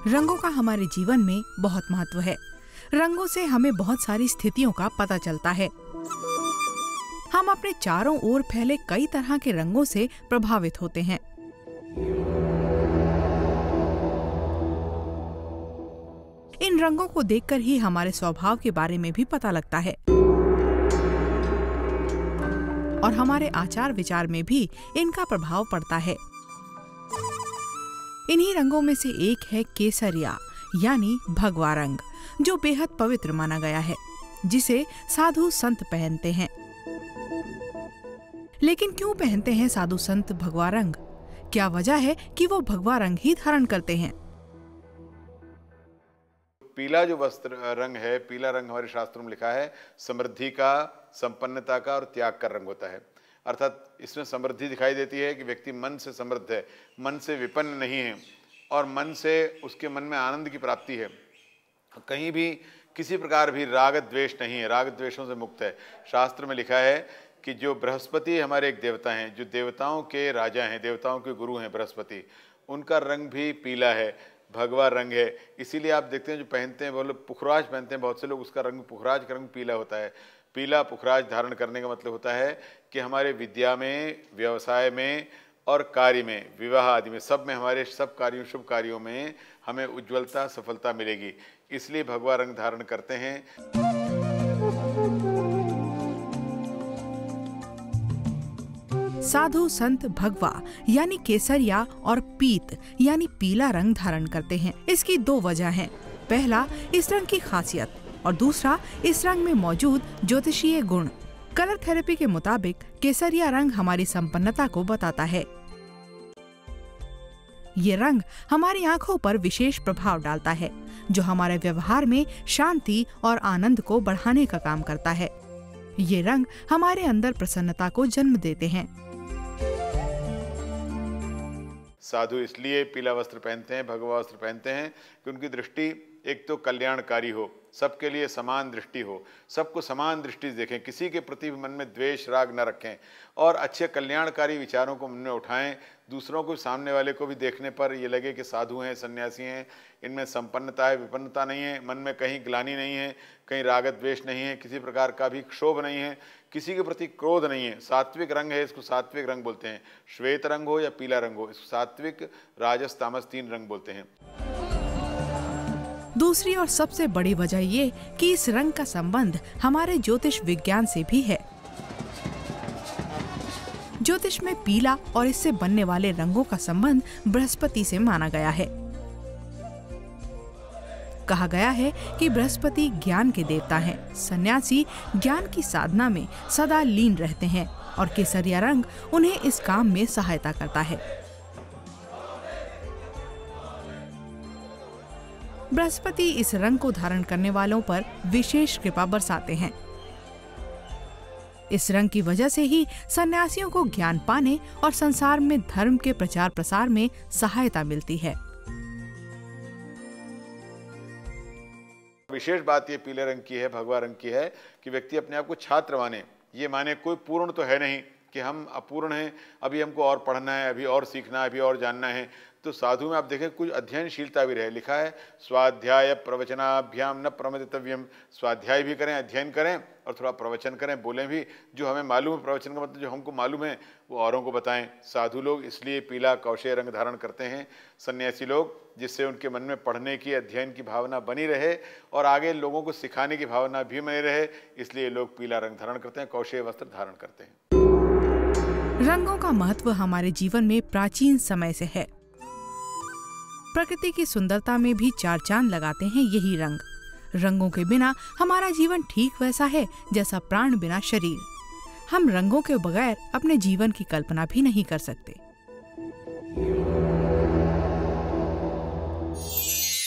रंगों का हमारे जीवन में बहुत महत्व है। रंगों से हमें बहुत सारी स्थितियों का पता चलता है। हम अपने चारों ओर फैले कई तरह के रंगों से प्रभावित होते हैं। इन रंगों को देखकर ही हमारे स्वभाव के बारे में भी पता लगता है और हमारे आचार विचार में भी इनका प्रभाव पड़ता है। इन्हीं रंगों में से एक है केसरिया यानी भगवा रंग, जो बेहद पवित्र माना गया है, जिसे साधु संत पहनते हैं। लेकिन क्यों पहनते हैं साधु संत भगवा रंग? क्या वजह है कि वो भगवा रंग ही धारण करते हैं? पीला जो वस्त्र रंग है, पीला रंग हमारे शास्त्रों में लिखा है समृद्धि का, संपन्नता का और त्याग का रंग होता है। अर्थात इसमें समृद्धि दिखाई देती है कि व्यक्ति मन से समृद्ध है, मन से विपन्न नहीं है और मन से उसके मन में आनंद की प्राप्ति है। कहीं भी किसी प्रकार भी राग द्वेष नहीं है, राग द्वेषों से मुक्त है। शास्त्र में लिखा है कि जो बृहस्पति हमारे एक देवता हैं, जो देवताओं के राजा हैं, देवताओं के गुरु हैं बृहस्पति, उनका रंग भी पीला है, भगवा रंग है। इसीलिए आप देखते हैं जो पहनते हैं वो लोग पुखराज पहनते हैं, बहुत से लोग, उसका रंग पुखराज का रंग पीला होता है। पीला पुखराज धारण करने का मतलब होता है कि हमारे विद्या में, व्यवसाय में और कार्य में, विवाह आदि में, सब में, हमारे सब कार्यों, शुभ कार्यों में हमें उज्ज्वलता, सफलता मिलेगी। इसलिए भगवा रंग धारण करते हैं। साधु संत भगवा यानी केसरिया और पीत यानी पीला रंग धारण करते हैं। इसकी दो वजह हैं। पहला, इस रंग की खासियत और दूसरा, इस रंग में मौजूद ज्योतिषीय गुण। कलर थेरेपी के मुताबिक केसरिया रंग हमारी संपन्नता को बताता है। ये रंग हमारी आंखों पर विशेष प्रभाव डालता है, जो हमारे व्यवहार में शांति और आनंद को बढ़ाने का काम करता है। ये रंग हमारे अंदर प्रसन्नता को जन्म देते हैं। साधु इसलिए पीला वस्त्र पहनते हैं, भगवा वस्त्र पहनते हैं कि उनकी दृष्टि एक तो कल्याणकारी हो, सबके लिए समान दृष्टि हो, सबको समान दृष्टि से देखें, किसी के प्रति मन में द्वेष राग न रखें और अच्छे कल्याणकारी विचारों को मन में उठाएं। दूसरों को, सामने वाले को भी देखने पर ये लगे कि साधु हैं, सन्यासी हैं, इनमें संपन्नता है, विपन्नता नहीं है, मन में कहीं ग्लानि नहीं है, कहीं राग द्वेष नहीं है, किसी प्रकार का भी क्षोभ नहीं है, किसी के प्रति क्रोध नहीं है। सात्विक रंग है, इसको सात्विक रंग बोलते हैं। श्वेत रंग हो या पीला रंग हो, इसको सात्विक, राजस, तामस 3 रंग बोलते हैं। दूसरी और सबसे बड़ी वजह ये कि इस रंग का संबंध हमारे ज्योतिष विज्ञान से भी है। ज्योतिष में पीला और इससे बनने वाले रंगों का संबंध बृहस्पति से माना गया है। कहा गया है कि बृहस्पति ज्ञान के देवता हैं। सन्यासी ज्ञान की साधना में सदा लीन रहते हैं और केसरिया रंग उन्हें इस काम में सहायता करता है। बृहस्पति इस रंग को धारण करने वालों पर विशेष कृपा बरसाते हैं। इस रंग की वजह से ही सन्यासियों को ज्ञान पाने और संसार में धर्म के प्रचार प्रसार में सहायता मिलती है। विशेष बात ये पीले रंग की है, भगवा रंग की है कि व्यक्ति अपने आप को छात्र माने। ये माने कोई पूर्ण तो है नहीं कि हम अपूर्ण हैं, अभी हमको और पढ़ना है, अभी और सीखना है, अभी और जानना है। तो साधु में आप देखें कुछ अध्ययनशीलता भी रहे। लिखा है स्वाध्याय प्रवचनाभ्याम न प्रमदितव्यम। स्वाध्याय भी करें, अध्ययन करें और थोड़ा प्रवचन करें, बोलें भी। जो हमें मालूम है, प्रवचन का मतलब जो हमको मालूम है वो औरों को बताएं। साधु लोग इसलिए पीला कौशेय रंग धारण करते हैं, सन्यासी लोग, जिससे उनके मन में पढ़ने की, अध्ययन की भावना बनी रहे और आगे लोगों को सिखाने की भावना भी बनी रहे। इसलिए लोग पीला रंग धारण करते हैं, कौशेय वस्त्र धारण करते हैं। रंगों का महत्व हमारे जीवन में प्राचीन समय से है। प्रकृति की सुंदरता में भी चार चांद लगाते हैं यही रंग। रंगों के बिना हमारा जीवन ठीक वैसा है जैसा प्राण बिना शरीर। हम रंगों के बगैर अपने जीवन की कल्पना भी नहीं कर सकते।